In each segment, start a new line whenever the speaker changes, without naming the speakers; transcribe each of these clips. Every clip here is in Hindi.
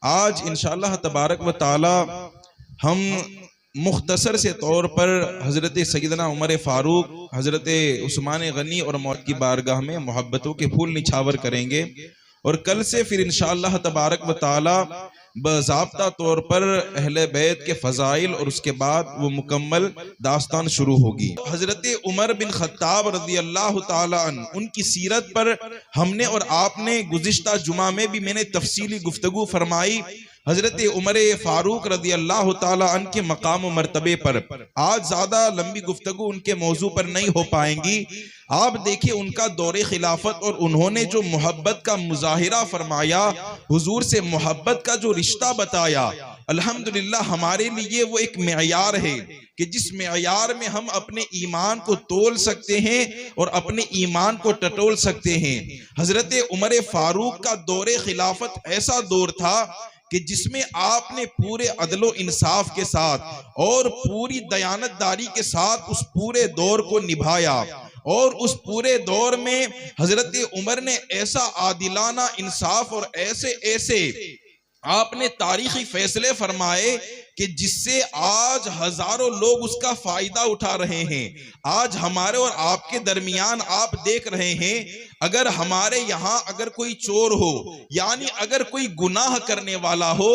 आज इंशाअल्लाह तबारक व ताला हम मुख्तसर से तौर पर हज़रत सैयदना उमर फ़ारूक, हज़रत उस्मान गनी और मौत की बारगाह में मोहब्बतों के फूल निछावर करेंगे। और कल से फिर इंशाअल्लाह तबारक व ताला बाज़ाब्ता तौर पर अहले बैत के फ़ज़ाइल और उसके बाद वो मुकम्मल दास्तान शुरू होगी। हज़रत उमर बिन ख़त्ताब रज़ी अल्लाह ताला अन्हु, उनकी सीरत पर हमने और आपने गुज़िश्ता जुमा में भी मैंने तफसीली गुफ्तगू फरमाई। हजरत उमर फारूक रज़ी अल्लाह ताला अन्हु के मकाम मर्तबे पर आज ज्यादा लंबी गुफ्तगू उनके मौजू पर नहीं हो पाएंगी। आप देखिए उनका दौरे खिलाफत और उन्होंने जो मोहब्बत का मुजाहिरा फरमाया, हुजूर से मोहब्बत का जो रिश्ता बताया, अल्हम्दुलिल्लाह हमारे लिए वो एक मेयार है कि जिस मेयार में हम अपने ईमान को तोल सकते हैं और अपने ईमान को टटोल सकते हैं। हजरत उमर फारूक का दौरे खिलाफत ऐसा दौर था कि जिसमें आपने पूरे अदलो इंसाफ के साथ और पूरी दयानतदारी के साथ उस पूरे दौर को निभाया। और उस पूरे दौर में हजरत उमर ने ऐसा आदिलाना इंसाफ और ऐसे ऐसे आपने तारीखी फैसले फरमाए कि जिससे आज हजारों लोग उसका फायदा उठा रहे हैं। आज हमारे और आपके दरमियान आप देख रहे हैं, अगर हमारे यहाँ अगर कोई चोर हो यानी अगर कोई गुनाह करने वाला हो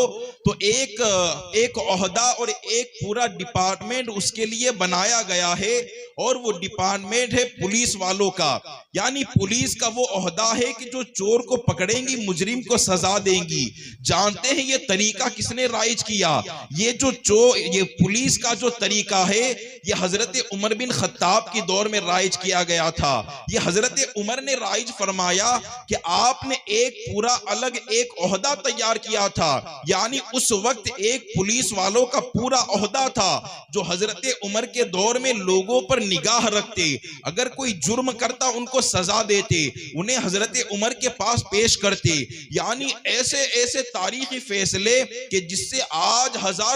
तो एक ओहदा और एक पूरा डिपार्टमेंट उसके लिए बनाया गया है और वो डिपार्टमेंट है पुलिस वालों का। यानी पुलिस का वो ओहदा है कि जो चोर को पकड़ेंगी, मुजरिम को सजा देंगी। जानते हैं ये तरीका किसने राइज किया? ये पुलिस का जो तरीका है ये हजरत उमर बिन खत्ताब के दौर में राइज किया गया था। ये हजरत उमर ने राइज फरमाया कि आपने एक पूरा अलग एक ओहदा तैयार किया था। यानी उस वक्त एक पुलिस वालों का पूरा ओहदा था जो हजरत उमर के दौर में लोगों पर निगाह रखते, अगर कोई जुर्म करता उनको सजा देते, उन्हें हजरत उमर के पास पेश करते। यानी ऐसे ऐसे तारीखी फैसले कि जिससे आज हजारों,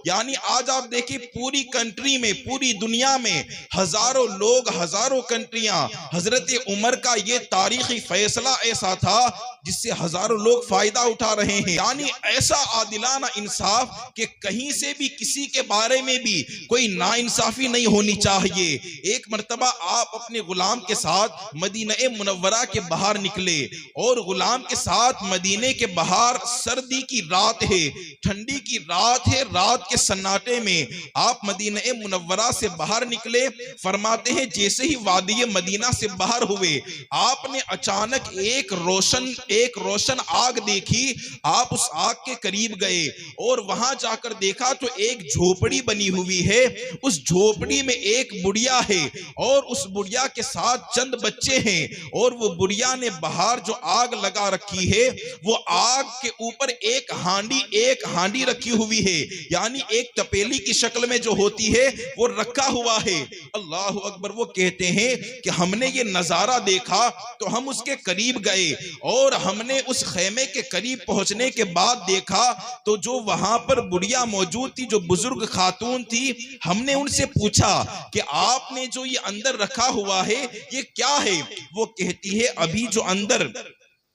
यानी आज आप देखिए पूरी कंट्री में, पूरी दुनिया में हजारों लोग, हजारों कंट्रियां हजरत उमर का ये तारीखी फैसला ऐसा था जिससे हजारों लोग फायदा उठा रहे हैं। यानी ऐसा आदिलाना इंसाफ कि कहीं से भी किसी के बारे में भी कोई नाइंसाफी नहीं होनी चाहिए। एक मर्तबा आप अपने गुलाम के साथ मदीना मुनव्वरा के बाहर निकले और गुलाम के साथ मदीने के बाहर सर्दी की रात है, ठंडी की रात है, रात के सन्नाटे में आप मदीना मुनव्वरा से बाहर निकले। फरमाते हैं जैसे ही वादी मदीना से बाहर हुए आपने अचानक एक रोशन आग देखी। आप उस आग के करीब गए और वहां जाकर देखा तो एक झोपड़ी बनी हुई है। उस झोपड़ी में एक बुढ़िया है और उस बुढ़िया के साथ चंद बच्चे हैं और वो बुढ़िया ने बाहर जो आग लगा रखी है वो आग के ऊपर एक हांडी रखी हुई है, यानी एक तपेली की शक्ल में जो होती है वो रखा हुआ है। अल्लाह अकबर। वो कहते हैं कि हमने ये नजारा देखा तो हम उसके करीब गए और हमने उस खेमे के करीब पहुंचने के बाद देखा तो जो वहां पर बुढ़िया मौजूद थी, जो बुजुर्ग खातून थी, हमने उनसे पूछा कि आपने जो ये अंदर रखा हुआ है ये क्या है? वो कहती है अभी जो अंदर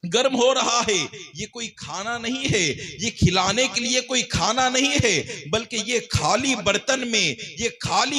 गर्म हो रहा है ये कोई खाना नहीं है, ये खिलाने के लिए कोई खाना नहीं है, बल्कि ये खाली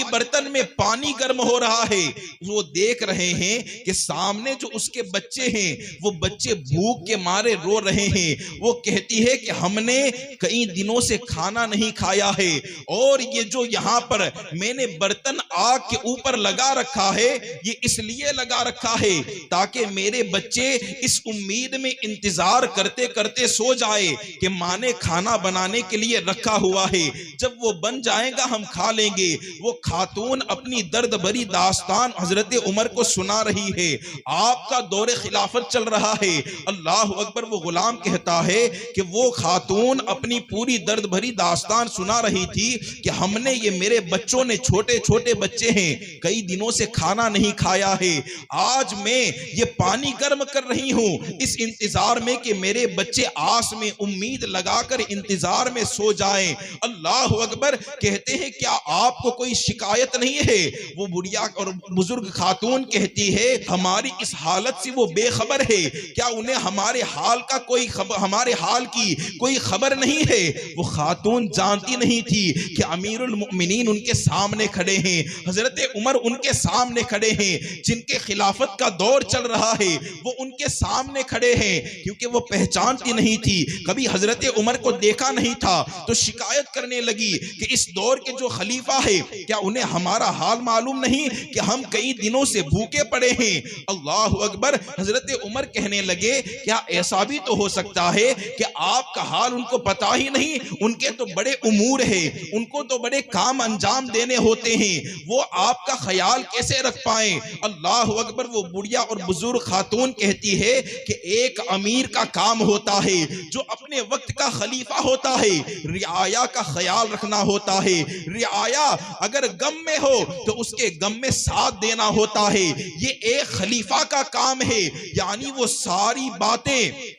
बर्तन में पानी गर्म हो रहा है। वो देख रहे हैं कि सामने जो उसके बच्चे हैं वो बच्चे भूख के मारे रो रहे हैं। वो कहती है कि हमने कई दिनों से खाना नहीं खाया है और ये जो यहाँ पर मैंने बर्तन आग के ऊपर लगा रखा है ये इसलिए लगा रखा है ताकि मेरे बच्चे इस उम्मीद में इंतजार करते करते सो जाए कि माँ ने खाना बनाने के लिए रखा हुआ है, जब वो बन जाएगा हम खा लेंगे। वो खातून अपनी दर्द भरी दास्तान हजरत उमर को सुना रही है। आपका दौरे खिलाफत चल रहा है। अल्लाह अकबर। वो गुलाम कहता है कि वो खातून अपनी पूरी दर्द भरी दास्तान सुना रही थी कि हमने ये, मेरे बच्चों ने, छोटे छोटे बच्चे हैं, कई दिनों से खाना नहीं खाया है। आज मैं ये पानी गर्म कर रही हूं, इस इंतजार में कि मेरे बच्चे आस में उम्मीद लगाकर इंतजार में सो जाएं। अल्लाह अकबर। कहते हैं क्या आपको कोई शिकायत नहीं है? वो बुढ़िया और बुजुर्ग खातून कहती है हमारी इस हालत से वो बेखबर है, क्या उन्हें हमारे हाल का कोई खबर, हमारे हाल की कोई खबर नहीं है? वो खातून जानती नहीं थी कि अमीरुल मोमिनीन उनके सामने खड़े हैं, हजरत उमर उनके सामने खड़े हैं, जिनके खिलाफत का दौर चल रहा है वो उनके सामने खड़े हैं। क्योंकि वो पहचानती नहीं थी, कभी हजरत उमर को देखा नहीं था, तो शिकायत करने लगी कि इस दौर के जो खलीफा है क्या उन्हें हमारा हाल मालूम नहीं कि हम कई दिनों से भूखे पड़े हैं। अल्लाह अकबर। हजरत उमर कहने लगे क्या ऐसा भी तो हो सकता है कि आपका हाल उनको पता ही नहीं? उनके तो बड़े उमूर है, उनको तो बड़े काम अंजाम देने होते हैं, वो आपका ख्याल कैसे रख पाए? अल्लाह अकबर। वो बुढ़िया और बुजुर्ग खातून कहती है कि एक अमीर का काम होता है, जो अपने वक्त का खलीफा होता है, रियाया का ख्याल रखना होता है। रियाया अगर गम में हो तो उसके गम में साथ देना होता है, ये एक खलीफा का काम है। यानी वो सारी बातें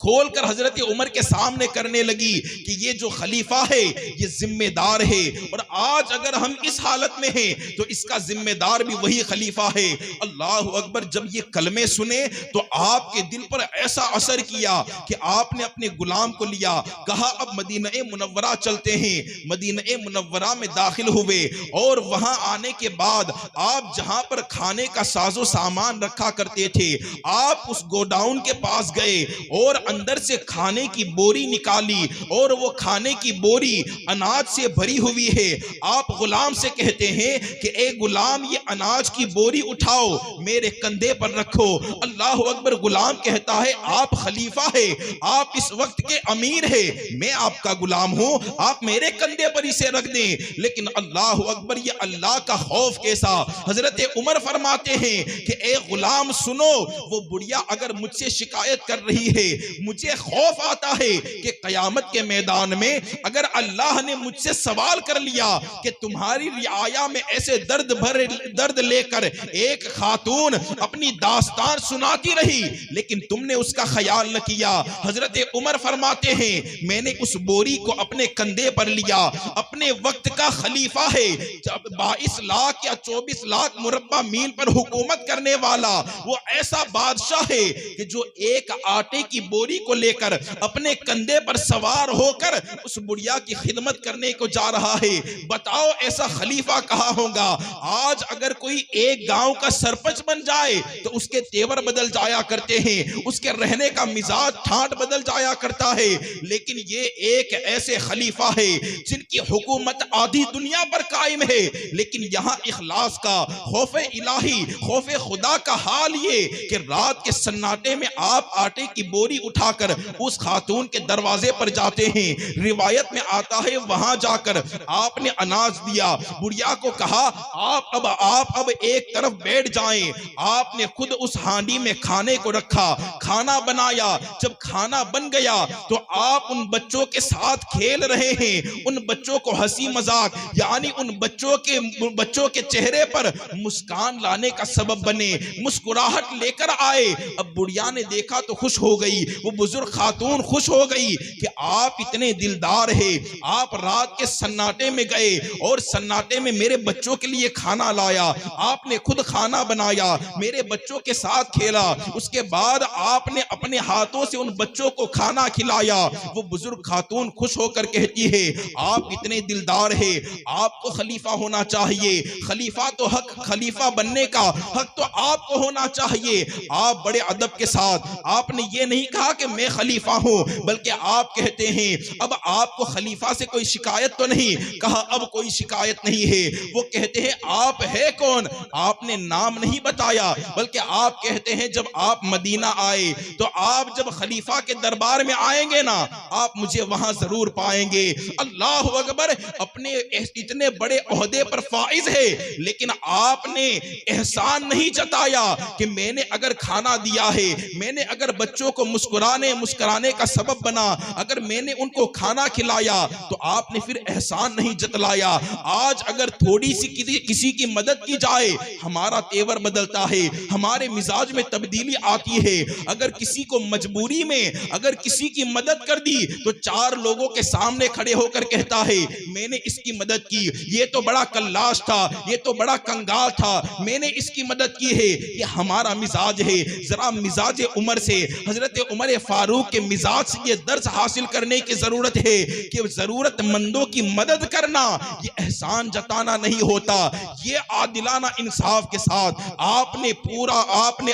खोलकर हजरत उमर के सामने करने लगी कि ये जो खलीफा है ये जिम्मेदार है, और आज अगर हम इस हालत में हैं तो इसका जिम्मेदार भी वही खलीफा है। अल्लाह अकबर। जब ये कलमे सुने तो आपके दिल पर ऐसा असर किया कि आपने अपने गुलाम को लिया, कहा अब मदीना मुनव्वरा चलते हैं। मदीना मुनव्वरा में दाखिल हुए और वहां आने के बाद आप जहां पर खाने का साजो सामान रखा करते थे, आप उस गोडाउन के पास गए और अंदर से खाने की बोरी निकाली, और वो खाने की बोरी अनाज से भरी हुई है। आप गुलाम से कहते हैं कि ए गुलाम, ये अनाज की बोरी उठाओ, मेरे कंधे पर रखो। अल्लाह अकबर। गुलाम कहता है आप खलीफा है, आप इस वक्त के अमीर है, मैं आपका गुलाम हूं, आप मेरे कंधे पर इसे रख दें। लेकिन अल्लाह अकबर, ये अल्लाह का खौफ कैसा। हजरत उमर फरमाते हैं कि ए गुलाम सुनो, वो बुढ़िया अगर मुझसे शिकायत कर रही है, मुझे खौफ आता है कि कयामत के मैदान में अगर अल्लाह ने मुझसे सवाल कर लिया कि तुम्हारी रियाया में ऐसे दर्द लेकर एक खातून अपनी दास्तान सुनाती रही लेकिन तुमने उसका ख्याल न किया। हजरत उमर फरमाते हैं मैंने उस बोरी को अपने कंधे पर लिया, अपने वक्त का खलीफा है, 22 लाख या 24 लाख मुरब्बा मील पर हुकूमत करने वाला वो ऐसा बादशाह है कि जो एक आटे की बोरी को लेकर अपने कंधे पर सवार होकर उस बुढ़िया की खिदमत करने को जा रहा है। बताओ ऐसा खलीफा कहाँ होगा। आज अगर कोई एक गांव का सरपंच बन जाए तो उसके तेवर बदल जाया करते हैं, उसके रहने का मिजाज ठाट बदल जाया करता है, लेकिन ये एक ऐसे खलीफा है जिनकी हुकूमत आधी दुनिया पर कायम है, लेकिन यहाँ इखलास का, खौफे इलाही, खौफे खुदा का हाल ये कि रात के सन्नाटे में आप आटे की बोरी उठाकर उस खातून के दरवाजे पर जाते हैं। रिवायत में आता है वहां जाकर आपने अनाज दिया, बुढ़िया को कहा आप अब एक तरफ बैठ जाएं। आपने खुद उस हांडी में खाने को रखा, खाना बनाया। जब खाना बन गया तो आप उन बच्चों के साथ खेल रहे हैं, उन बच्चों को हंसी मजाक, यानी उन बच्चों के चेहरे पर मुस्कान लाने का सबब बने, मुस्कुराहट लेकर आए। अब बुढ़िया ने देखा तो खुश हो गई, वो बुजुर्ग खातून खुश हो गई कि आप इतने दिलदार हैं, आप रात के सन्नाटे में गए और सन्नाटे में मेरे बच्चों के लिए खाना लाया, आपने खुद खाना बनाया, मेरे बच्चों के साथ खेला, उसके बाद आपने अपने हाथों से उन बच्चों को खाना खिलाया। वो बुजुर्ग खातून खुश होकर कहती है आप इतने दिलदार हैं, आपको खलीफा होना चाहिए, खलीफा तो हक, खलीफा बनने का हक तो आपको होना चाहिए। आप बड़े अदब के साथ आपने ये नहीं कहा कि मैं खलीफा हूं, बल्कि आप कहते हैं अब आपको खलीफा से कोई शिकायत तो नहीं। कहा अब कोई शिकायत नहीं है। वो कहते हैं आप है कौन? आपने नाम नहीं बताया, बल्कि आप कहते हैं जब आप मदीना आए तो आप जब खलीफा के दरबार में आएंगे ना, आप मुझे वहां जरूर पाएंगे। अल्लाह अकबर। अपने इतने बड़े ओहदे पर फाइज है, लेकिन आपने एहसान नहीं जताया कि मैंने अगर खाना दिया है, मैंने अगर बच्चों को मुस्कुरा मुस्कुराने का सबब बना, अगर मैंने उनको खाना खिलाया तो आपने फिर एहसान नहीं जतलाया। आज अगर थोड़ी सी किसी की मदद की जाए, हमारा तेवर बदलता है, हमारे मिजाज में तब्दीली आती है। अगर किसी को मजबूरी में अगर किसी की मदद कर दी तो 4 लोगों के सामने खड़े होकर कहता है मैंने इसकी मदद की, ये तो बड़ा कल्लाश था, ये तो बड़ा कंगाल था, मैंने इसकी मदद की है। ये हमारा मिजाज है। जरा मिजाज उमर से, हजरत उमर फारूक के मिजाज से ये दर्स हासिल करने की जरूरत है कि जरूरतमंदों की मदद करना ये एहसान जताना नहीं होता। ये आदिलाना इंसाफ के साथ आपने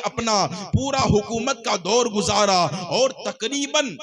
अपना पूरा हुकूमत का दौर गुजारा और तकरीबन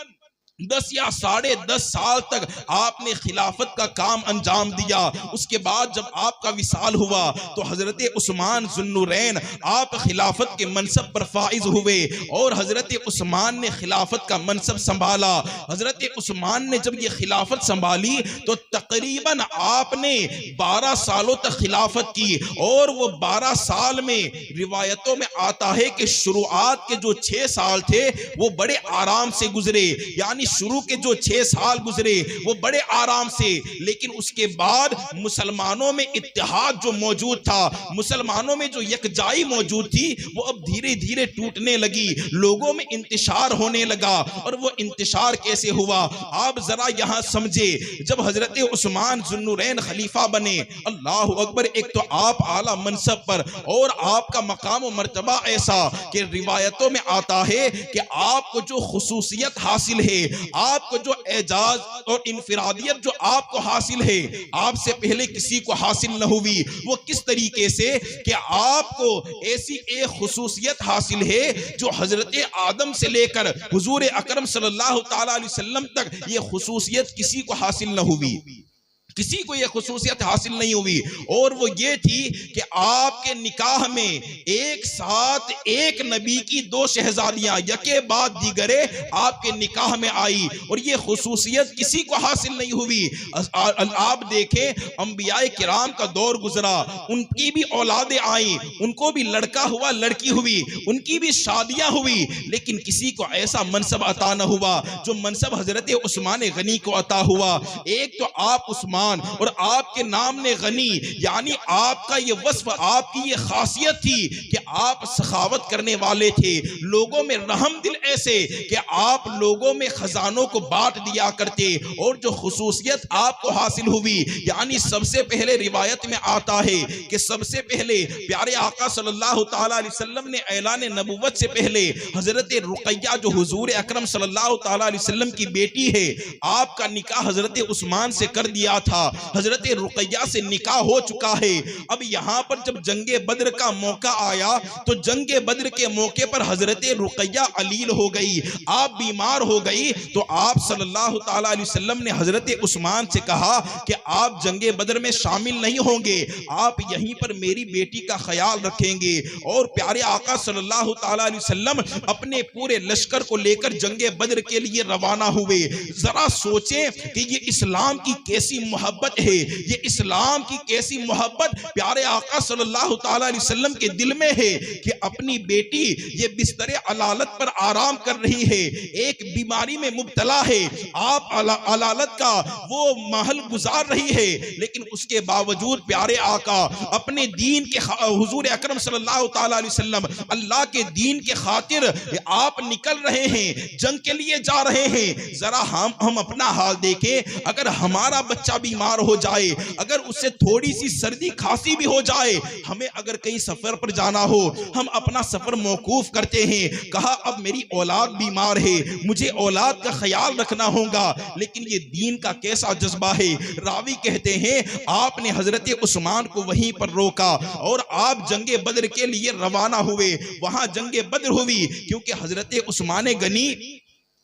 10 या 10.5 साल तक आपने खिलाफत का काम अंजाम दिया। उसके बाद जब आपका विसाल हुआ तो हजरत उस्मान जुन्नुरैन आप खिलाफत के मनसब पर फाइज हुए और हजरत उस्मान ने खिलाफत का मनसब संभाला। हजरत उस्मान ने जब ये खिलाफत संभाली तो तकरीबन आपने 12 सालों तक खिलाफत की और वो 12 साल में रिवायतों में आता है कि शुरुआत के जो 6 साल थे वो बड़े आराम से गुजरे, यानी शुरू के जो 6 साल गुजरे वो बड़े आराम से, लेकिन उसके बाद मुसलमानों में इत्तेहाद जो मौजूद था, मुसलमानों में जो यकजाई मौजूद थी, वो अब धीरे धीरे टूटने लगी, लोगों में इंतशार होने लगा। और वो इंतशार कैसे हुआ आप जरा यहां समझे। जब हजरत उस्मान जुन्नुरैन खलीफा बने, अल्लाह अकबर, एक तो आप आला मनसब पर और आपका मकाम और मर्तबा ऐसा कि रिवायतों में आता है कि आपको जो खुसूसियत हासिल है, आपको जो एजाज और इनफिरादियत जो आपको हासिल है, आपसे पहले किसी को हासिल न हुई। वो किस तरीके से कि आपको ऐसी एक खुसूसियत हासिल है जो हजरत आदम से लेकर हुजूर अकरम सल्लल्लाहु ताला अलैहि वसल्लम तक ये खुसूसियत किसी को हासिल न हुई, किसी को यह खुसूसियत हासिल नहीं हुई। और वो ये थी कि आपके निकाह में एक साथ एक नबी की 2 शहजादियां यके बाद दीगरे आपके निकाह में आई और ये खुसूसियत किसी को हासिल नहीं हुई। आप देखें अंबियाए किराम का दौर गुजरा, उनकी भी औलादे आई, उनको भी लड़का हुआ लड़की हुई, उनकी भी शादियां हुई, लेकिन किसी को ऐसा मनसब अता न हुआ जो मनसब हजरत उस्मान गनी को अता हुआ। एक तो आप उस्मान और आपके नाम ने गनी, यानी आपका ये वस्फ, आपकी ये खासियत थी कि आप सखावत करने वाले थे, लोगों में रहम दिल ऐसे कि आप लोगों में खजानों को बांट दिया करते। और जो खुसूसियत आपको हासिल हुई, यानी सबसे पहले रिवायत में आता है कि सबसे पहले प्यारे आका सल्लल्लाहु ताला अलैहि वसल्लम ने ऐलान नबुव्वत से पहले हजरत रुकैया जो हुजूर अकरम सल्लल्लाहु ताला अलैहि वसल्लम की बेटी है, आपका निकाह हजरत उस्मान से कर दिया था। हजरत रुकैया से निकाह हो चुका है। अब यहां पर जब जंगे बद्र का मौका आया तो जंगे बद्र के मौके पर हजरत रुकैया अलील हो गई, आप बीमार हो गई, तो आप सल्लल्लाहु ताला अलैहि वसल्लम ने हजरत उस्मान से कहा कि आप जंगे बद्र में शामिल नहीं होंगे, आप यहीं पर मेरी बेटी का ख्याल रखेंगे। और प्यारे आका सल्लल्लाहु ताला अलैहि वसल्लम अपने पूरे लश्कर को लेकर जंगे बद्र के लिए रवाना हुए। जरा सोचें कि ये इस्लाम की कैसी मोहब्बत है, ये इस्लाम की कैसी मोहब्बत प्यारे आका सल्लल्लाहु ताला अलैहि वसल्लम के दिल में है कि अपनी बेटी ये बिस्तरे अलालत पर आराम कर रही है, एक बीमारी में मुब्तला है, आप अलालत का वो महल गुजार रही है, लेकिन उसके बावजूद प्यारे आका अपने दीन के हुजूर अकरम सल्लल्लाहु ताला अलैहि वसल्लम अल्लाह के दीन के खातिर आप निकल रहे हैं, जंग के लिए जा रहे हैं। जरा हम अपना हाल देखें, अगर हमारा बच्चा बीमार हो जाए, अगर उससे थोड़ी सी सर्दी खांसी भी हो जाए, हमें अगर कहीं सफर पर जाना हो, हम अपना सफर मौकूफ करते हैं, कहा अब मेरी औलाद बीमार है, मुझे औलाद का ख्याल रखना होगा। लेकिन ये दीन का कैसा जज्बा है। रावी कहते हैं आपने हजरत उस्मान को वहीं पर रोका और आप जंगे बद्र के लिए रवाना हुए। वहां जंगे बद्र हुई क्योंकि हजरत उस्मान गनी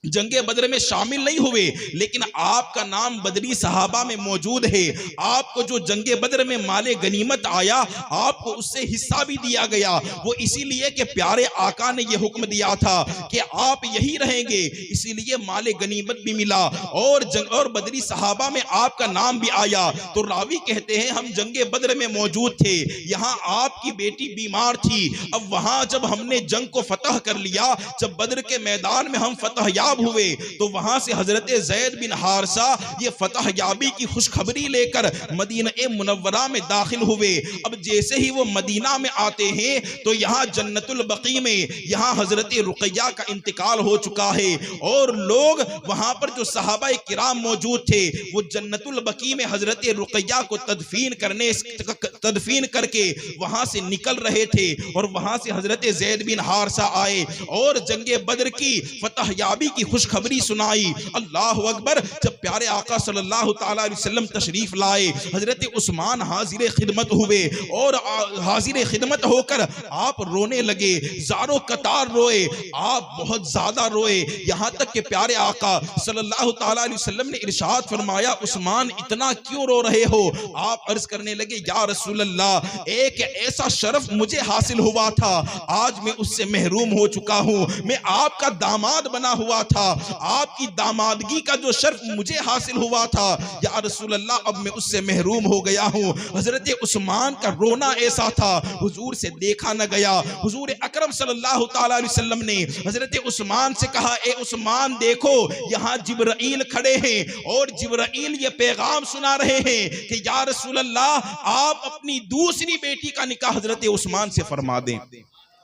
जंगे बदर में शामिल नहीं हुए, लेकिन आपका नाम बदरी सहाबा में मौजूद है। आपको जो जंगे बदर में माले गनीमत आया, आपको उससे हिस्सा भी दिया गया। वो इसीलिए कि प्यारे आका ने यह हुक्म दिया था कि आप यही रहेंगे, इसीलिए माले गनीमत भी मिला और बदरी सहाबा में आपका नाम भी आया। तो रावी कहते हैं हम जंगे बदर में मौजूद थे, यहाँ आपकी बेटी बीमार थी। अब वहां जब हमने जंग को फतह कर लिया, जब बदर के मैदान में हम फतह याब हुए, तो वहां से हजरत ज़ैद बिन हारसा ये फतह याबी की खुशखबरी लेकर मदीना मुनव्वरा में दाखिल हुए। अब जैसे ही वो मदीना में आते हैं तो यहाँ जन्नतुल बकी में यहाँ हजरत रुकैया का इंतकाल हो चुका है, और लोग वहां पर जो सहाबा किराम मौजूद थे वो जन्नतुल बकी में हजरत रुकैया को तदफीन करके वहां से निकल रहे थे। और वहां से हजरत ज़ैद बिन हारसा आए और जंगे बदर की फतह याबी की खुशखबरी सुनाई। अल्लाह अकबर। जब प्यारे आका सल्लल्लाहु ताला अलैहि वसल्लम तशरीफ लाए, हजरत उस्मान हाजिर खिदमत हुए और हाजिर खिदमत होकर आप रोने लगे, ज़ारो कतार रोए, आप बहुत ज्यादा रोए। यहां तक कि प्यारे आका सल्लल्लाहु ताला अलैहि वसल्लम ने इरशाद फरमाया, उस्मान इतना क्यों रो रहे हो? आप अर्ज करने लगे, या रसूल अल्लाह, एक ऐसा शरफ मुझे हासिल हुआ था, आज मैं उससे महरूम हो चुका हूं। मैं आपका दामाद बना हुआ था, आपकी दामादगी का जो शर्फ मुझे हासिल हुआ था, या रसूल अल्लाह, अब मैं उससे महरूम हो गया हूँ। हजरत उस्मान का रोना ऐसा था, हुजूर से देखा न गया। हुजूर अकरम सल्लल्लाहु ताला अलैहि वसल्लम ने हजरत उस्मान से कहा, ए उस्मान देखो, यहाँ जिब्राइल खड़े हैं और जिब्राइल ये पैगाम सुना रहे हैं कि या रसूल अल्लाह, आप अपनी दूसरी बेटी का निकाह हजरत उस्मान से फरमा दें।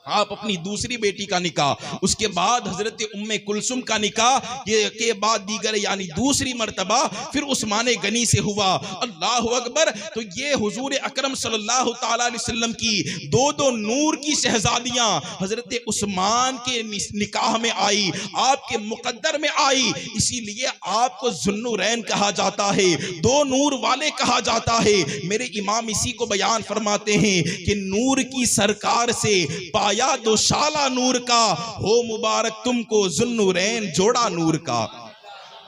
आप अपनी दूसरी बेटी का निकाह, उसके बाद हजरत उम्मे कुलसुम का निकाह, ये के बाद दीगर यानी दूसरी मर्तबा फिर उस्मान गनी से हुआ। अल्लाह अकबर। तो ये हुजूर अकरम सल्लल्लाहु ताला अलैहि वसल्लम की दो नूर की शहजादियां हजरत उस्मान के निकाह में आई, आपके मुकद्दर में आई, इसीलिए आपको जुन्नुरैन कहा जाता है, दो नूर वाले कहा जाता है। मेरे इमाम इसी को बयान फरमाते हैं कि नूर की सरकार से या दो शाला नूर का, हो मुबारक तुमको जुन्नुरैन जोड़ा नूर का,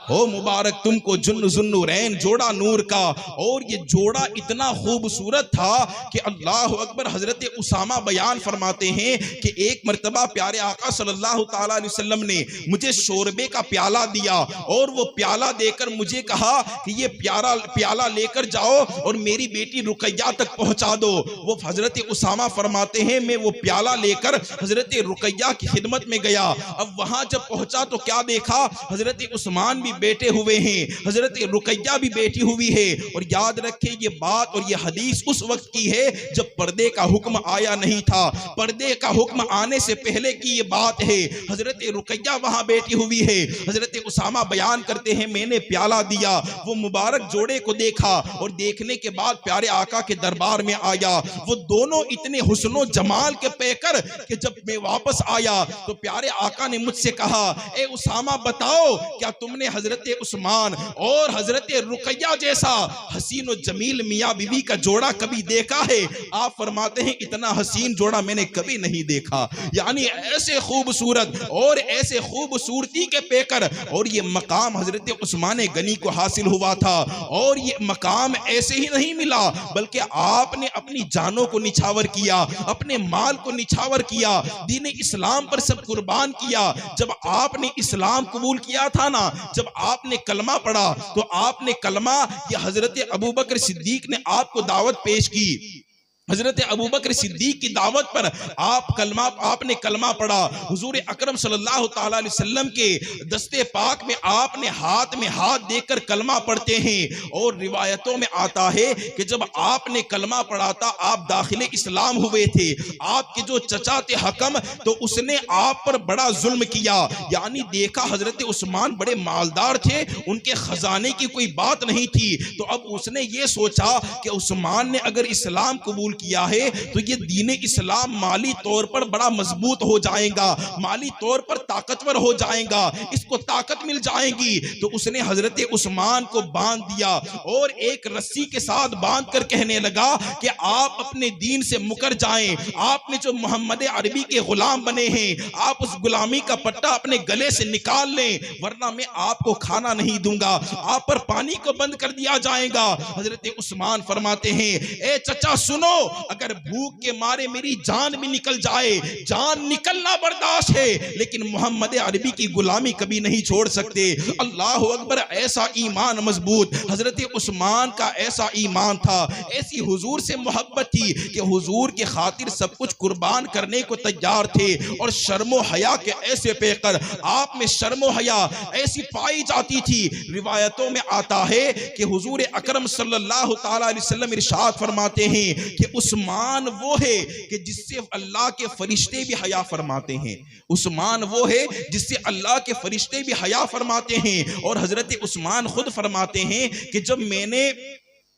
हो मुबारक तुमको जुन्नुरैन जोड़ा नूर का। और ये जोड़ा इतना खूबसूरत था कि अल्लाह अकबर। हजरत उसामा बयान फरमाते हैं कि एक मर्तबा प्यारे आका सल्लल्लाहु ताला अलैहि वसल्लम ने मुझे शोरबे का प्याला दिया और वो प्याला देकर मुझे कहा कि ये प्याला लेकर जाओ और मेरी बेटी रुकैया तक पहुंचा दो। वो हजरत उसामा फरमाते हैं, मैं वो प्याला लेकर हजरत रुकैया की खिदमत में गया। अब वहां जब पहुंचा तो क्या देखा, हजरत उस्मान भी बेटे हुए हैं, हजरत रुकैया भी बेटी हुई है। और याद रखें ये बात और ये हदीस उस वक्त की है जब पर्दे का हुक्म आया नहीं था, पर्दे का हुक्म आने से पहले की ये बात है। हजरत रुकैया वहां बेटी हुई है। हजरत उसामा बयान करते हैं, मैंने प्याला दिया, वो मुबारक जोड़े को देखा और देखने के बाद प्यारे आका के दरबार में आया। वो दोनों इतने हुस्नो जमाल के पैकर कि जब मैं वापस आया तो प्यारे आका ने मुझसे कहा, ए उसामा बताओ, क्या तुमने हजरत उस्मान और हजरत रुकैया जैसा हसीन और जमील मियां बीवी का जोड़ा कभी देखा है? आप फरमाते हैं, इतना हसीन जोड़ा मैंने कभी नहीं देखा। यानी ऐसे खूबसूरत और ऐसे खूबसूरती के पेकर। और ये मकाम हजरत उस्मान गनी को हासिल हुआ था। और ये मकाम ऐसे ही नहीं मिला, बल्कि आपने अपनी जानों को निछावर किया, अपने माल को निछावर किया, दीन इस्लाम पर सब कुर्बान किया। जब आपने इस्लाम कबूल किया था ना, जब आपने कलमा पढ़ा तो आपने कलमा, ये हजरत अबू बकर सिद्दीक ने आपको दावत पेश की। हजरत अबू बकर सिद्दीक की दावत पर आपने कलमा पढ़ा। हुजूर अकरम सल्लल्लाहु ताला अलैहि वसल्लम के दस्ते पाक में आपने हाथ में हाथ देकर कलमा पढ़ते हैं। और रिवायतों में आता है कि जब आपने कलमा पढ़ा था, आप दाखिले इस्लाम हुए थे। आपके जो चचा थे हकम, तो उसने आप पर बड़ा जुल्म किया। यानी देखा हजरत उस्मान बड़े मालदार थे, उनके खजाने की कोई बात नहीं थी। तो अब उसने ये सोचा कि उस्मान ने अगर इस्लाम कबूल किया है तो ये दीन इस्लाम माली तौर पर बड़ा मजबूत हो जाएगा, माली तौर पर ताकतवर हो जाएगा, इसको ताकत मिल जाएगी। तो उसने हजरत उस्मान को बांध दिया और एक रस्सी के साथ बांध कर कहने लगा कि आप अपने दीन से मुकर जाएं, आपने जो मोहम्मद अरबी के गुलाम बने हैं आप उस गुलामी का पट्टा अपने गले से निकाल लें, वरना मैं आपको खाना नहीं दूंगा, आप पर पानी को बंद कर दिया जाएगा। हजरत उस्मान फरमाते हैं, ए चचा सुनो, अगर भूख के मारे मेरी जान भी निकल जाए, जान निकलना बर्दाश्त है, लेकिन मोहम्मद अरबी की गुलामी कभी नहीं छोड़ सकते। अल्लाह अकबर, ऐसा ईमान मजबूत हजरत उस्मान का ऐसा ईमान था, ऐसी हुजूर से मोहब्बत थी कि हुजूर के खातिर सब कुछ कुर्बान करने को तैयार थे। और शर्मो हया के ऐसे पेकर आप में शर्मो हया ऐसी पाई जाती थी। रिवायतों में आता है कि हुजूर अकरम सल्लल्लाहु ताला अलैहि वसल्लम इरशाद फरमाते हैं कि उस्मान वो है कि जिससे अल्लाह के फरिश्ते भी हया फरमाते हैं, उस्मान वो है जिससे अल्लाह के फरिश्ते भी हया फरमाते हैं। और हजरत उस्मान खुद फरमाते हैं कि जब मैंने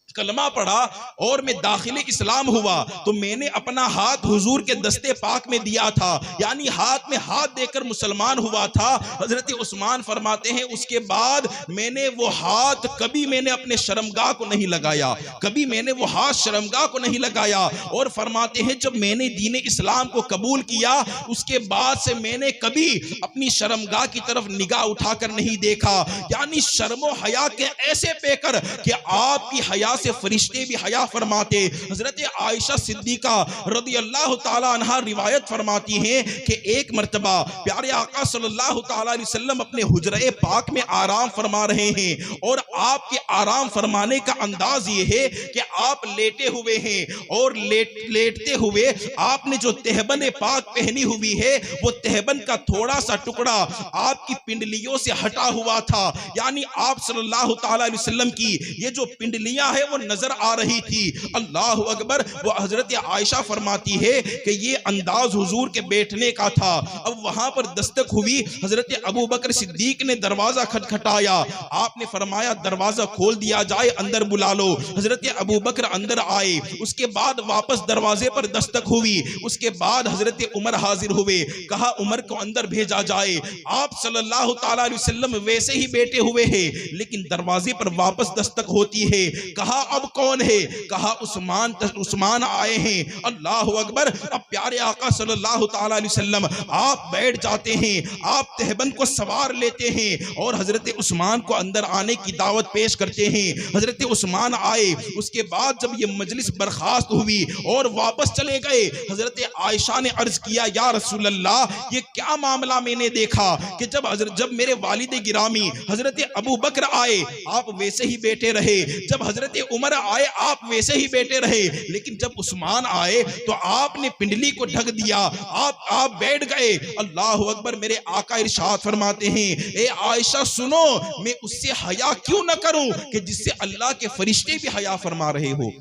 कलमा पढ़ा और मैं दाखिले इस्लाम हुआ तो मैंने अपना हाथ हुजूर के दस्ते पाक में दिया था, यानी हाथ में हाथ देकर मुसलमान हुआ था। हजरत उस्मान फरमाते हैं उसके बाद मैंने वो हाथ कभी मैंने अपने शर्मगाह को नहीं लगाया, कभी मैंने वो हाथ शर्मगाह को नहीं लगाया। और फरमाते हैं जब मैंने दीन इस्लाम को कबूल किया उसके बाद से मैंने कभी अपनी शर्मगाह की तरफ निगाह उठाकर नहीं देखा, यानी शर्मो हया के ऐसे पेकर कि आपकी हया से फरिश्ते भी हया फरमाते। हजरत आयशा सिद्दीका रदी अल्लाह ताला अन्हा रिवायत फरमाती हैं कि एक मर्तबा प्यारे आका सल्लल्लाहु ताला अलैहि वसल्लम अपने हुजरे पाक में आराम फरमा रहे हैं और आपके आराम फरमाने का अंदाज ये है कि आप लेटे हुए हैं और लेटते हुए आपने जो तहबन पाक पहनी हुई है वो तहबन का थोड़ा सा टुकड़ा आपकी पिंडलियों से हटा हुआ था, यानी आप सल्लल्लाहु ताला अलैहि वसल्लम की ये जो पिंडलियां है वो नजर आ रही थी। अल्लाह अकबर। वो हजरत आयशा फरमाती है कि ये अंदाज हुजूर के बैठने का था। अब वहां पर दस्तक हुई, हजरत अबू बकर सिद्दीक ने दरवाजा खटखटाया, आपने फरमाया दरवाजा खोल दिया जाए, अंदर बुला लो। हजरत अबू बकर अंदर आए, उसके बाद वापस दरवाजे पर दस्तक हुई, उसके बाद हजरत उमर हाजिर हुए, कहा उमर को अंदर भेजा जाए। आप सल्लल्लाहु ताला अलैहि वसल्लम वैसे ही बैठे हुए हैं लेकिन दरवाजे पर वापस दस्तक होती है, कहा अब कौन है, कहा उस्मान आए हैं। अल्लाह अकबर। अब प्यारे आका सल्लल्लाहु ताला अलैहि वसल्लम आप बैठ जाते हैं, आप तहबन को सवार लेते हैं और हजरत उस्मान को अंदर आने की दावत पेश करते हैं। हजरत उस्मान आए, उसके बाद जब ये मजलिस बर्खास्त हुई और वापस चले गए, हजरत आयशा ने अर्ज किया या रसूल अल्लाह ये क्या मामला मैंने देखा कि जब मेरे वालिद गिरामी हजरत अबू बकर आए आप वैसे ही बैठे रहे, जब हजरत उमर आए आप वैसे ही बैठे रहे, लेकिन जब उस्मान आए तो आपने पिंडली को ढक दिया, आप बैठ गए। अल्लाह अकबर। मेरे आका इरशाद फरमाते हैं ए आयशा सुनो, मैं उससे हया क्यों न करूं कि जिससे अल्लाह के फरिश्ते भी हया फरमा रहे हो,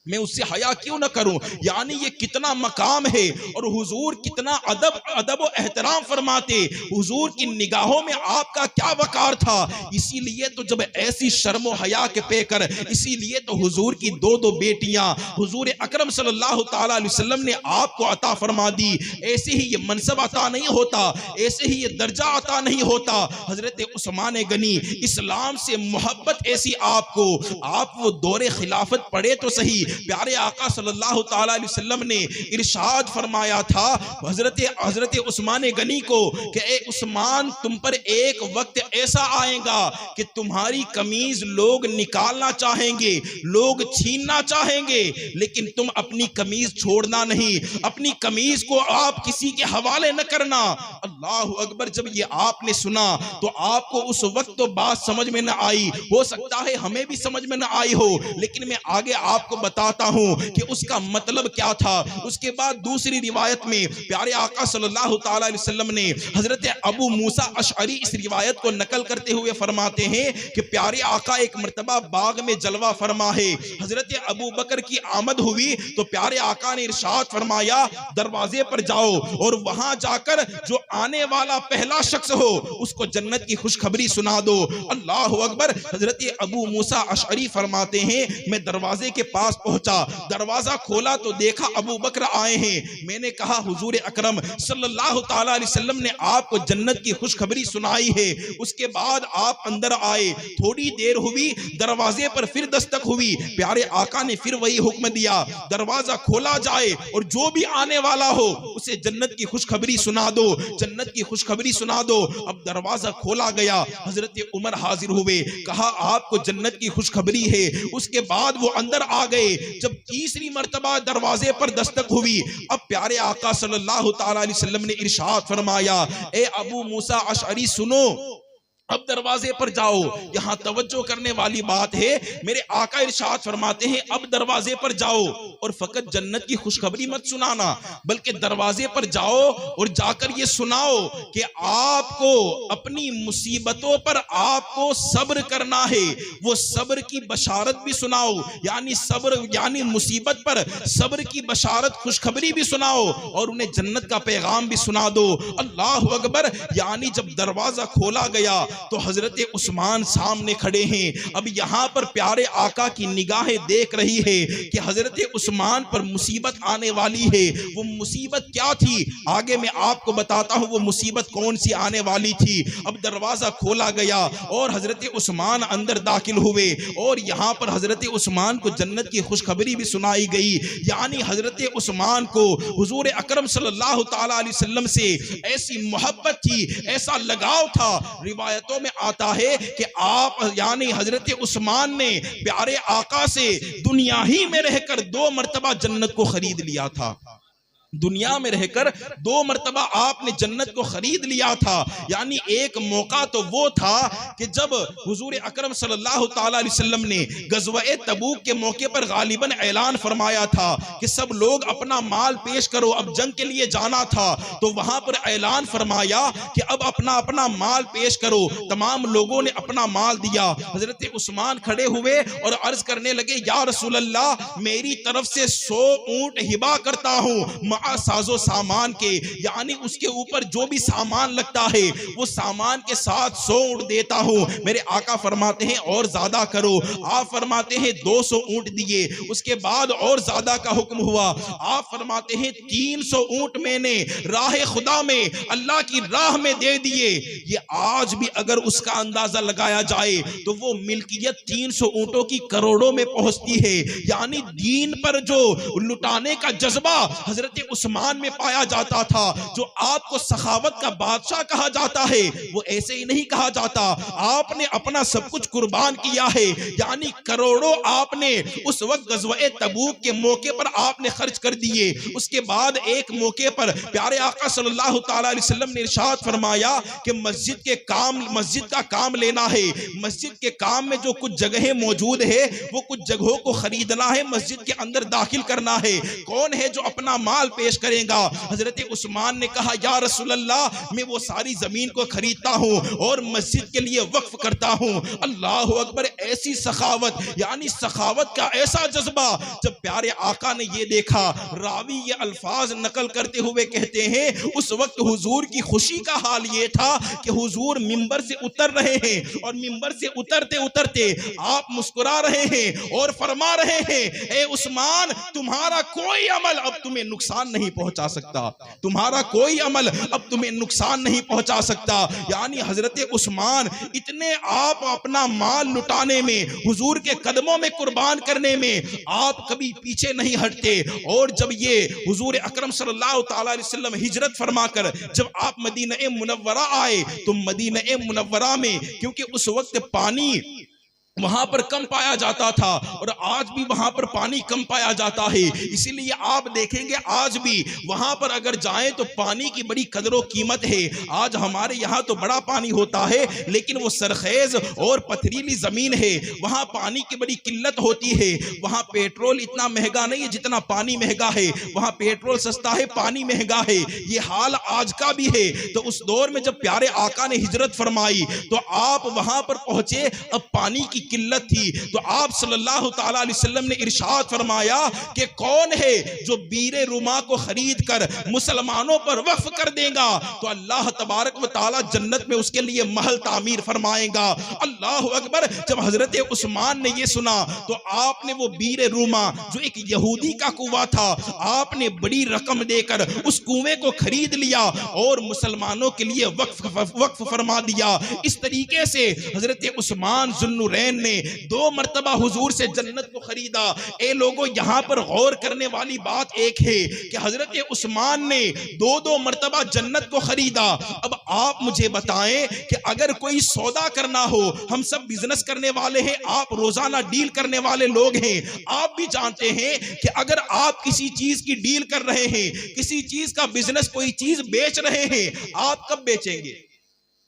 मैं उससे हया क्यों न करूं। यानी ये कितना मकाम है और हुजूर कितना अदब और एहतराम फरमाते, हुजूर की निगाहों में आपका क्या वकार था। इसीलिए तो जब ऐसी शर्म हया के पेकर, इसीलिए तो हुजूर की दो बेटियां हुजूर अकरम सल्लल्लाहु ताला अलैहि वसल्लम ने आपको अता फरमा दी। ऐसे ही ये मनसब अता नहीं होता, ऐसे ही ये दर्जा अता नहीं होता। हजरत उस्मान गनी, इस्लाम से मोहब्बत ऐसी आपको, आप वो दौरे खिलाफत पढ़े तो सही, प्यारे आका सल्लल्लाहु ताला अलैहि वसल्लम ने इरशाद फरमाया था हजरत उस्मान गनी को कि ए उस्मान तुम पर एक वक्त ऐसा आएगा कि तुम्हारी कमीज लोग निकालना चाहेंगे, लोग छीनना चाहेंगे, लेकिन तुम अपनी कमीज छोड़ना नहीं, अपनी कमीज को आप किसी के हवाले न करना। अल्लाह अकबर। जब ये आपने सुना तो आपको उस वक्त तो बात समझ में न आई, हो सकता है हमें भी समझ में न आई हो, लेकिन मैं आगे आपको बताता हूं कि उसका मतलब क्या था। उसके बाद दूसरी रिवायत में प्यारे आका सल्लल्लाहु ताला अलैहि वसल्लम ने हजरत अबू मूसा अशअरी इस रिवायत को नकल करते हुए फरमाते हैं कि प्यारे आका एक मर्तबा बाग में जलवा फरमा है, हजरत अबू बकर की आमद हुई तो प्यारे आका ने इरशाद फरमाया दरवाजे पर जाओ और वहां जाकर जो आने वाला पहला शख्स हो उसको जन्नत की खुशखबरी सुना दो। अल्लाह अकबर। हजरत अबू मूसा अशअरी फरमाते हैं मैं दरवाजे के पास पहुंचा, दरवाजा खोला तो देखा अबू बकर आए हैं। मैंने कहा हुजूर अकरम सल्लल्लाहु ताला अलैहि वसल्लम ने आपको जन्नत की खुशखबरी सुनाई है। उसके बाद आप अंदर आए, थोड़ी देर हुई, दरवाजे पर फिर दस्तक हुई। प्यारे आका ने फिर वही हुक्म दिया, दरवाजा खोला जाए और जो भी आने वाला हो उसे जन्नत की खुशखबरी सुना दो, जन्नत की खुशखबरी सुना दो। अब दरवाजा खोला गया, हजरत उमर हाजिर हुए, कहा आपको जन्नत की खुशखबरी है। उसके बाद वो अंदर आ गए। जब तीसरी मर्तबा दरवाजे पर दस्तक हुई, अब प्यारे आका सल्लल्लाहु ताला अलैहि वसल्लम ने इरशाद फरमाया, ए अबू मूसा अशअरी सुनो, अब दरवाजे पर जाओ। यहां तवज्जो करने वाली बात है, मेरे आका इरशाद फरमाते हैं अब दरवाजे पर जाओ और फकत जन्नत की खुशखबरी मत सुनाना, बल्कि दरवाजे पर जाओ और जाकर ये सुनाओ कि आपको अपनी मुसीबतों पर आपको सब्र करना है। वो सब्र की बशारत भी सुनाओ, यानी सब्र यानी मुसीबत पर सब्र की बशारत खुशखबरी भी सुनाओ और उन्हें जन्नत का पैगाम भी सुना दो। अल्लाह अकबर। यानी जब दरवाजा खोला गया तो हजरत उस्मान सामने खड़े हैं। अब यहां पर प्यारे आका की निगाहें देख रही है कि हजरत उस्मान पर मुसीबत आने वाली है। वो मुसीबत क्या थी आगे मैं आपको बताता हूं, वो मुसीबत कौन सी आने वाली थी। अब दरवाजा खोला गया और हजरत उस्मान अंदर दाखिल हुए और यहां पर हजरत उस्मान को जन्नत की खुशखबरी भी सुनाई गई। यानी हजरत उस्मान को हुजूर अकरम सल्लल्लाहु ताला अलैहि वसल्लम से ऐसी मोहब्बत थी, ऐसा लगाव था। रिवायतों में आता है कि आप यानी हजरत उस्मान ने प्यारे आका से दुनिया ही में रहकर 2 मर्तबा जन्नत को खरीद लिया था। दुनिया में रहकर 2 मर्तबा आपने जन्नत को खरीद लिया था। यानी एक मौका तो वो था कि जब हुजूर अकरम सल्लल्लाहु ताला अलैहि वसल्लम ने गज़वा-ए तबूक के मौके पर गालिबन ऐलान फरमाया था कि सब लोग अपना माल पेश करो, अब जंग के लिए जाना था। तो वहां पर ऐलान फरमाया कि अब अपना अपना माल पेश करो। तमाम लोगों ने अपना माल दिया। हजरत उस्मान खड़े हुए और अर्ज करने लगे, या रसूल अल्लाह, मेरी तरफ से 100 ऊंट हिबा करता हूं साजो सामान के, यानी उसके ऊपर जो भी सामान लगता है वो सामान के साथ 100 ऊंट देता हूं। मेरे आका फरमाते हैं और ज्यादा करो। आप फरमाते हैं 200 ऊंट दिए। उसके बाद और ज्यादा का हुक्म हुआ। आप फरमाते हैं 300 ऊंट मैंने राह खुदा में, अल्लाह की राह में दे दिए। ये आज भी अगर उसका अंदाजा लगाया जाए तो वो मिल्कियत 300 ऊंटों की करोड़ों में पहुंचती है। यानी दीन पर जो लुटाने का जज्बा हजरत उस्मान में पाया जाता था, जो आपको सखावत का बादशाह कहा जाता है, वो ऐसे ही नहीं कहा जाता। आपने अपना सब कुछ कुर्बान किया है। यानी करोड़ों आपने उस वक्त गज़वा-ए तबूक के मौके पर आपने खर्च कर दिए। उसके बाद एक मौके पर प्यारे आका सल्लल्लाहु ताला अलैहि वसल्लम ने इरशाद फरमाया कि मस्जिद का काम लेना है। मस्जिद के काम में जो कुछ जगहें मौजूद है वो कुछ जगहों को खरीदना है, मस्जिद के अंदर दाखिल करना है। कौन है जो अपना माल पेश करेगा? हजरत उस्मान ने कहा, या रसूल अल्लाह, मैं वो सारी जमीन को खरीदता हूं और मस्जिद के लिए वक्फ करता हूं। अल्लाह अकबर। ऐसी सखावत, यानी सखावत का ऐसा जज्बा। जब प्यारे आका ने ये देखा, रावी ये अल्फाज नकल करते हुए कहते हैं, उस वक्त हुजूर की खुशी का हाल ये था कि हुजूर मिंबर से उतर रहे हैं और मिंबर से उतरते उतरते आप मुस्कुरा रहे हैं और फरमा रहे हैं, ए उस्मान, तुम्हारा कोई अमल अब तुम्हें नुकसान नहीं पहुंचा सकता, तुम्हारा कोई अमल अब तुम्हें नुकसान नहीं पहुंचा सकता। यानी हजरत उस्मान इतने आप अपना माल लुटाने में, हुजूर के कदमों में कुर्बान करने में आप कभी पीछे नहीं हटते। और जब ये हुजूर अकरम सल्लल्लाहु ताला अलैहि वसल्लम हिजरत फरमाकर जब आप मदीना मुनव्वरा आए तो मदीना मुनव्वरा में क्योंकि उस वक्त पानी वहां पर कम पाया जाता था और आज भी वहां पर पानी कम पाया जाता है, इसीलिए आप देखेंगे आज भी वहां पर अगर जाएं तो पानी की बड़ी कदर और कीमत है। आज हमारे यहाँ तो बड़ा पानी होता है लेकिन वो सरखेज और पथरीली जमीन है, वहां पानी की बड़ी किल्लत होती है। वहां पेट्रोल इतना महंगा नहीं है जितना पानी महंगा है, वहां पेट्रोल सस्ता है, पानी महंगा है। ये हाल आज का भी है। तो उस दौर में जब प्यारे आका ने हिजरत फरमाई तो आप वहां पर पहुंचे, अब पानी की किल्लत थी। तो आप सल्लल्लाहु ताला अलैहि वसल्लम ने इरशाद फरमाया कि कौन है जो बीरे रुमा को खरीद कर मुसलमानों पर वक्फ कर देगा तो अल्लाह तबारक व ताला जन्नत में उसके लिए महल तामीर फरमाएगा। अल्लाह अकबर। जब हजरत उस्मान ने ये सुना तो आपने वो बीरे रुमा जो एक यहूदी का कुआं था, आपने बड़ी रकम देकर उस कुएं को खरीद लिया और मुसलमानों के लिए वक्फ फरमा दिया। इस तरीके से हजरत उस्मान जुन्नुरैन ने 2 मर्तबा हुजूर से जन्नत को खरीदा। ए लोगों, यहाँ पर गौर करने वाली बात एक है कि हजरत उस्मान ने 2 मर्तबा जन्नत को खरीदा। अब आप मुझे बताएं कि अगर कोई सौदा करना हो, हम सब बिजनेस करने वाले हैं, आप रोजाना डील करने वाले लोग हैं, आप भी जानते हैं कि अगर आप किसी चीज की डील कर रहे हैं, किसी चीज का बिजनेस, कोई चीज बेच रहे हैं, आप कब बेचेंगे?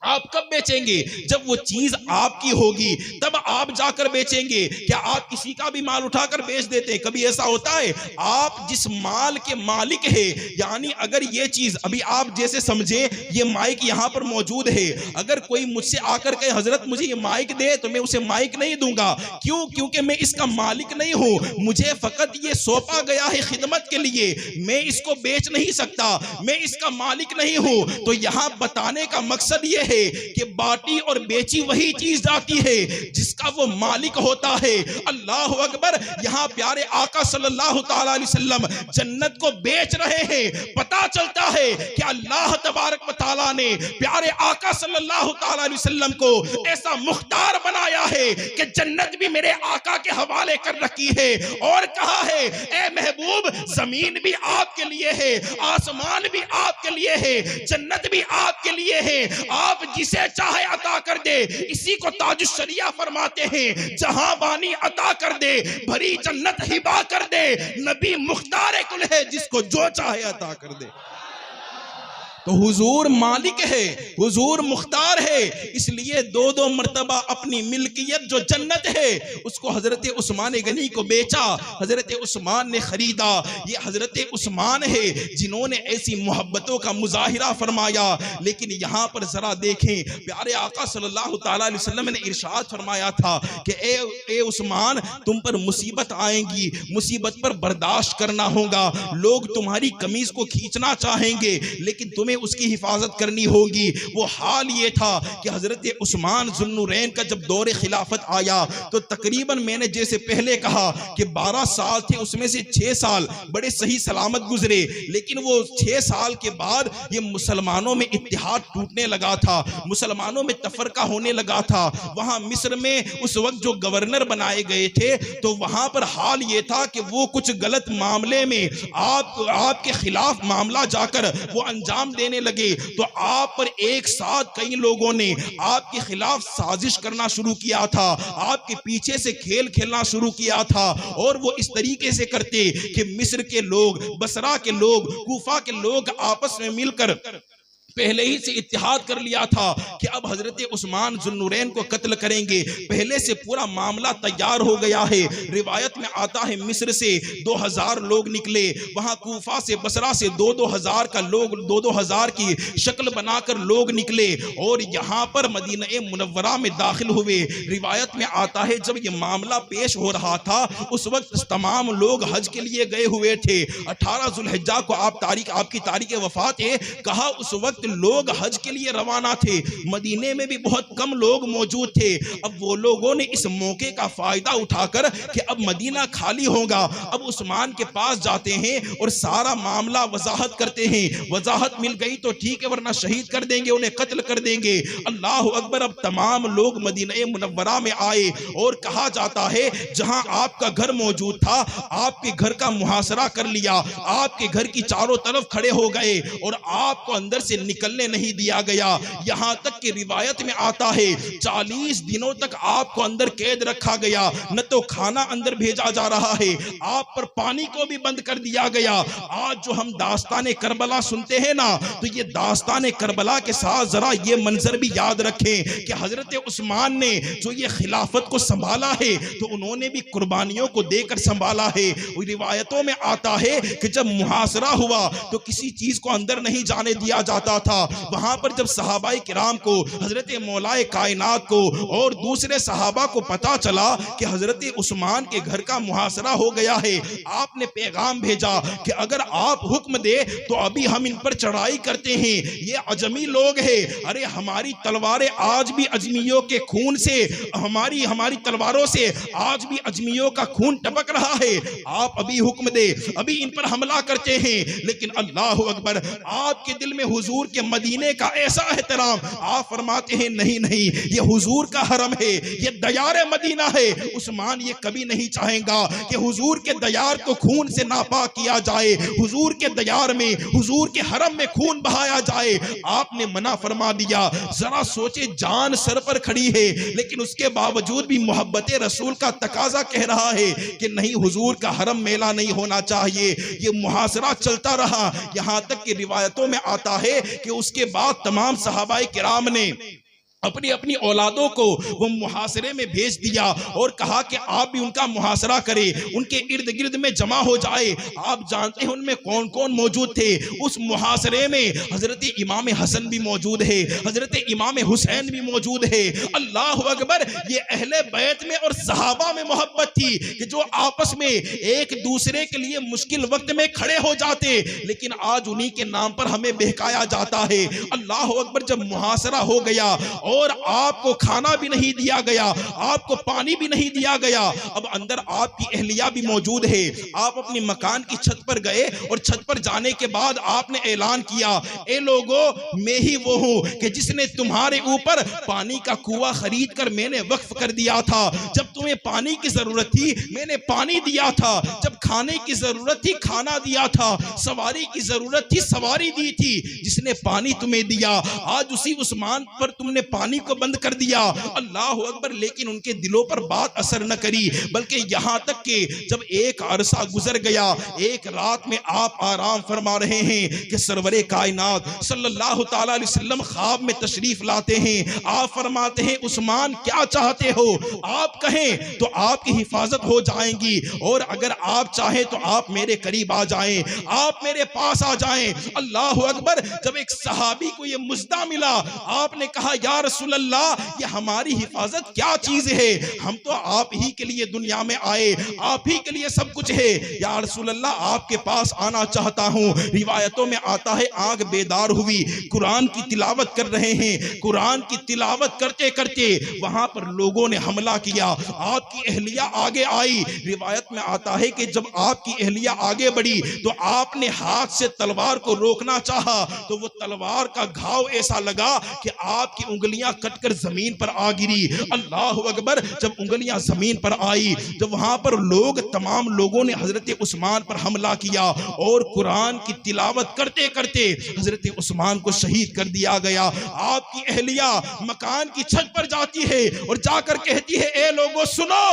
आप कब बेचेंगे? जब वो चीज आपकी होगी तब आप जाकर बेचेंगे। क्या आप किसी का भी माल उठाकर बेच देते हैं? कभी ऐसा होता है? आप जिस माल के मालिक है, यानी अगर ये चीज, अभी आप जैसे समझे ये माइक यहाँ पर मौजूद है, अगर कोई मुझसे आकर कहे हजरत मुझे ये माइक दे, तो मैं उसे माइक नहीं दूंगा। क्यों? क्योंकि मैं इसका मालिक नहीं हूं, मुझे फकत ये सौंपा गया है खिदमत के लिए, मैं इसको बेच नहीं सकता, मैं इसका मालिक नहीं हूं। तो यहां बताने का मकसद ये है कि बाटी और बेची वही चीज जाती है जिसका वो मालिक होता है। अल्लाह अकबर। यहां प्यारे आका सल्लल्लाहु ताला अलैहि वसल्लम जन्नत को बेच रहे हैं। पता चलता है कि अल्लाह तबारक व तआला ने प्यारे आका सल्लल्लाहु ताला अलैहि वसल्लम को ऐसा मुख्तार बनाया है कि जन्नत भी मेरे आका के हवाले कर रखी है और कहा है, ए महबूब, जमीन भी आपके लिए है, आसमान भी आपके लिए है, जन्नत भी आपके लिए है, आप जिसे चाहे अता कर दे। इसी को ताजुश शरिया फरमाते हैं, जहां बानी अता कर दे, भरी जन्नत हिबा कर दे, नबी मुख्तार कुल है, जिसको जो चाहे अता कर दे। तो हुजूर मालिक है, हुजूर मुख्तार है, इसलिए 2 मर्तबा अपनी मिल्कियत जो जन्नत है उसको हजरत उस्मान गनी को बेचा, हजरत उस्मान ने खरीदा। ये हजरत उस्मान है जिन्होंने ऐसी मोहब्बतों का मुजाहिरा फरमाया। लेकिन यहाँ पर जरा देखें, प्यारे आका सल्लल्लाहु ताला अलैहि वसल्लम ने इरशाद फरमाया था कि ए उस्मान, तुम पर मुसीबत आएंगी, मुसीबत पर बर्दाश्त करना होगा, लोग तुम्हारी कमीज को खींचना चाहेंगे लेकिन तुम्हें उसकी हिफाजत करनी होगी। वो हाल ये था कि हजरत उस्मान जुन्नुरैन का जब दौरे खिलाफत आया तो तकरीबन, मैंने जैसे पहले कहा कि 12 साल थे, उसमें से 6 साल बड़े सही सलामत गुजरे। लेकिन वो 6 साल के बाद ये मुसलमानों में इत्तेहाद टूटने लगा था, मुसलमानों में तफरका होने लगा था। वहां मिस्र में उस वक्त जो गवर्नर बनाए गए थे, तो वहां पर हाल ये था कि वो कुछ गलत मामले में आपके खिलाफ मामला जाकर वो अंजाम देने लगे। तो आप पर एक साथ कई लोगों ने आपके खिलाफ साजिश करना शुरू किया था, आपके पीछे से खेल खेलना शुरू किया था। और वो इस तरीके से करते कि मिस्र के लोग, बसरा के लोग, कूफा के लोग आपस में मिलकर पहले ही से इत्तेहाद कर लिया था कि अब हजरत उस्मान जुन्नुरैन को कत्ल करेंगे। पहले से पूरा मामला तैयार हो गया है। रिवायत में आता है मिस्र से 2000 लोग निकले, वहां कूफा से, बसरा से 2-2 हजार का लोग, 2-2 हजार की शक्ल बनाकर लोग निकले और यहाँ पर मदीना मुनव्वरा में दाखिल हुए। रिवायत में आता है जब ये मामला पेश हो रहा था उस वक्त तमाम लोग हज के लिए गए हुए थे। 18 जुल्हिज्जा को आपकी तारीख वफात है। कहा उस वक्त लोग हज के लिए रवाना थे, मदीने में भी बहुत कम लोग मौजूद थे। अब वो लोगों ने इस मौके का फायदा उठाकर कि अब मदीना खाली होगा, अब उस्मान के पास जाते हैं और सारा मामला वजाहत करते हैं। वजाहत मिल गई तो ठीक है, वरना शहीद कर देंगे, उन्हें कत्ल कर देंगे। अल्लाह अकबर। अब तमाम लोग मदीना मुनव्वरा में आए और कहा जाता है जहां आपका घर मौजूद था, आपके घर का मुहासरा कर लिया, आपके घर की चारों तरफ खड़े हो गए और आपको अंदर से निकलने नहीं दिया गया। यहां तक कि रिवायत में आता है 40 दिनों तक आपको अंदर कैद रखा गया, न तो खाना अंदर भेजा जा रहा है, आप पर पानी को भी बंद कर दिया गया। आज जो हम दास्तान करबला सुनते हैं ना, तो ये दास्तान करबला के साथ जरा ये मंजर भी याद रखें कि हजरत उस्मान ने जो ये खिलाफत को संभाला है तो उन्होंने भी कुर्बानियों को देकर संभाला है। रिवायतों में आता है कि जब मुहासरा हुआ तो किसी चीज को अंदर नहीं जाने दिया जाता था। वहां पर जब सहाबाए किराम को, हजरत मौलाए कायनात को और दूसरे सहाबा को पता चला कि हजरत उस्मान के घर का मुहासरा हो गया है, आपने पैगाम भेजा कि अगर आप हुक्म दे तो अभी हम इन पर चढ़ाई करते हैं। ये अजमी लोग हैं, अरे हमारी तलवारें आज भी अजमियों के खून से, हमारी तलवारों से आज भी अजमियों का खून टपक रहा है। आप अभी हुक्म दे, अभी इन पर हमला करते हैं। लेकिन अल्लाह अकबर, आपके दिल में हुजूर के मदीने का ऐसा एहतराम, आप फरमाते हैं नहीं नहीं, ये हुजूर का हरम है, ये दयार मदीना है। उस्मान ये कभी नहीं चाहेगा कि हुजूर के दयार को खून से नापाक किया जाए, हुजूर के दयार में, हुजूर के हरम में खून बहाया जाए। आपने मना फरमा दिया। जरा सोचे, जान सर पर खड़ी है, लेकिन उसके बावजूद भी मोहब्बत रसूल का तकाजा कह रहा है कि नहीं, हुजूर का हरम मेला नहीं होना चाहिए। ये मुहासरा चलता रहा, यहां तक कि रिवायतों में आता है कि उसके बाद तमाम सहाबाए किराम ने अपनी अपनी औलादों को वो मुहासरे में भेज दिया और कहा कि आप भी उनका मुहासरा करें, उनके इर्द गिर्द में जमा हो जाए। आप जानते हैं उनमें कौन कौन मौजूद थे उस मुहासरे में? हजरत इमाम हसन भी मौजूद है, हजरत इमाम हुसैन भी मौजूद है। अल्लाह अकबर, ये अहले बैत में और सहाबा में मोहब्बत थी कि जो आपस में एक दूसरे के लिए मुश्किल वक्त में खड़े हो जाते, लेकिन आज उन्हीं के नाम पर हमें बहकाया जाता है। अल्लाह अकबर, जब मुहासरा हो गया और आपको खाना भी नहीं दिया गया, आपको पानी भी नहीं दिया गया, अब अंदर आपकी अहलिया भी मौजूद है। आप अपनी मकान की छत पर गए और छत पर जाने के बाद आपने ऐलान किया, ए लोगों, मैं ही वो हूं कि जिसने तुम्हारे ऊपर पानी का कुआं खरीद कर मैंने वक्फ कर दिया था। जब तुम्हें पानी की जरूरत थी मैंने पानी दिया था, जब खाने की जरूरत थी खाना दिया था, सवारी की जरूरत थी सवारी दी थी। जिसने पानी तुम्हें दिया, आज उसी उस्मान पर तुमने पानी को बंद कर दिया। अल्लाह अकबर, लेकिन उनके दिलों पर बात असर न करी, बल्कि यहां तक कि जब एक अरसा गुजर गया, एक रात में आप आराम फरमा रहे हैं कि सरवरे कायनात सल्लल्लाहु ताला अलैहि वसल्लम ख्वाब में तशरीफ लाते हैं। आप फरमाते हैं, उस्मान क्या चाहते हो? आप कहें तो आपकी हिफाजत हो जाएंगी, और अगर आप चाहें तो आप मेरे करीब आ जाएं, आप मेरे पास आ जाएं। अल्लाह अकबर, जब एक सहाबी को यह मुजदा मिला, आपने कहा, या रसूल अल्लाह, ये हमारी हिफाजत क्या चीज है? हम तो आप ही के लिए दुनिया में आए, आप ही के लिए सब कुछ है। या रसूल अल्लाह, आपके पास आना चाहता हूं। रिवायतों में आता है, आंख बेदार हुई, कुरान की तिलावत कर रहे हैं, कुरान की तिलावत करते करते वहां पर लोगों ने हमला किया, आपकी अहलिया आगे आई। रिवायत में आता है कि जब आपकी अहलिया आगे बढ़ी तो आपने हाथ से तलवार को रोकना चाहा, तो वो तलवार का घाव ऐसा लगा कि आपकी उंगलियां कटकर जमीन पर आ गिरी। अल्लाह अकबर, जब उंगलियां जमीन पर आई, जब वहां पर लोग, तमाम लोगों ने हजरत उस्मान पर हमला किया और कुरान की तिलावत करते करते हजरत उस्मान को शहीद कर दिया गया। आपकी अहलिया मकान की छत पर जाती है और जाकर कहती है, ए लोगों सुनो,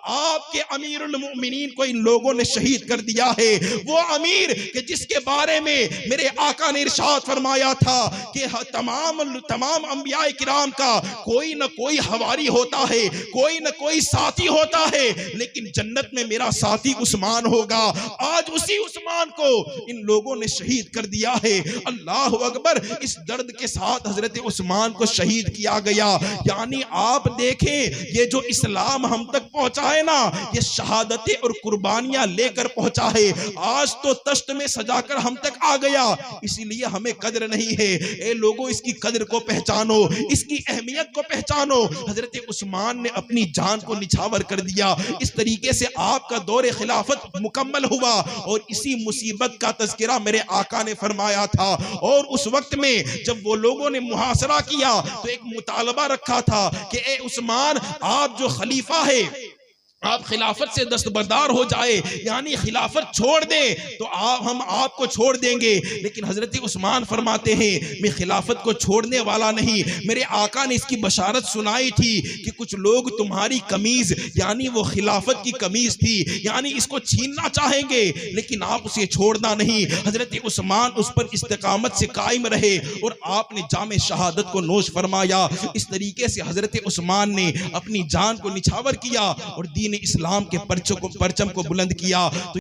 आपके अमीरुल मोमिनीन को इन लोगों ने शहीद कर दिया है। वो अमीर कि जिसके बारे में मेरे आका ने इरशाद फरमाया था कि तमाम अंबियाए किराम का कोई न कोई हवारी होता है, कोई न कोई साथी होता है, लेकिन जन्नत में मेरा साथी उस्मान होगा। आज उसी उस्मान को इन लोगों ने शहीद कर दिया है। अल्लाह अकबर, इस दर्द के साथ हजरत उस्मान को शहीद किया गया। यानी आप देखें, ये जो इस्लाम हम तक पहुंचा है ना, ये शहादतें और कुर्बानियां लेकर पहुंचा है। आज तो तश्त में सजाकर हम तक आ गया, इसीलिए हमें कदर नहीं है। ए लोगों, इसकी कदर को पहचानो, इसकी अहमियत को पहचानो। हजरत उस्मान ने अपनी जान को निछावर कर दिया। इस तरीके से आपका दौरे खिलाफत मुकम्मल हुआ और इसी मुसीबत का तज़किरा मेरे आका ने फरमाया था। और उस वक्त में जब वो लोगों ने मुहासरा किया तो एक मुतालबा रखा था कि ए उस्मान, आप जो खलीफा है, आप खिलाफत से दस्तबरदार हो जाए, यानी खिलाफत छोड़ दे तो हम आपको छोड़ देंगे। लेकिन हजरत उस्मान फरमाते हैं, मैं खिलाफत को छोड़ने वाला नहीं। मेरे आका ने इसकी बशारत सुनाई थी कि कुछ लोग तुम्हारी कमीज, यानी वो खिलाफत की कमीज थी, यानी इसको छीनना चाहेंगे, लेकिन आप उसे छोड़ना नहीं। हजरत उस्मान उस पर इस्तिकामत से कायम रहे और आपने जामे शहादत को नोश फरमाया। इस तरीके से हजरत उस्मान ने अपनी जान को निछावर किया और दीन इस्लाम के परचम को बुलंद किया। तो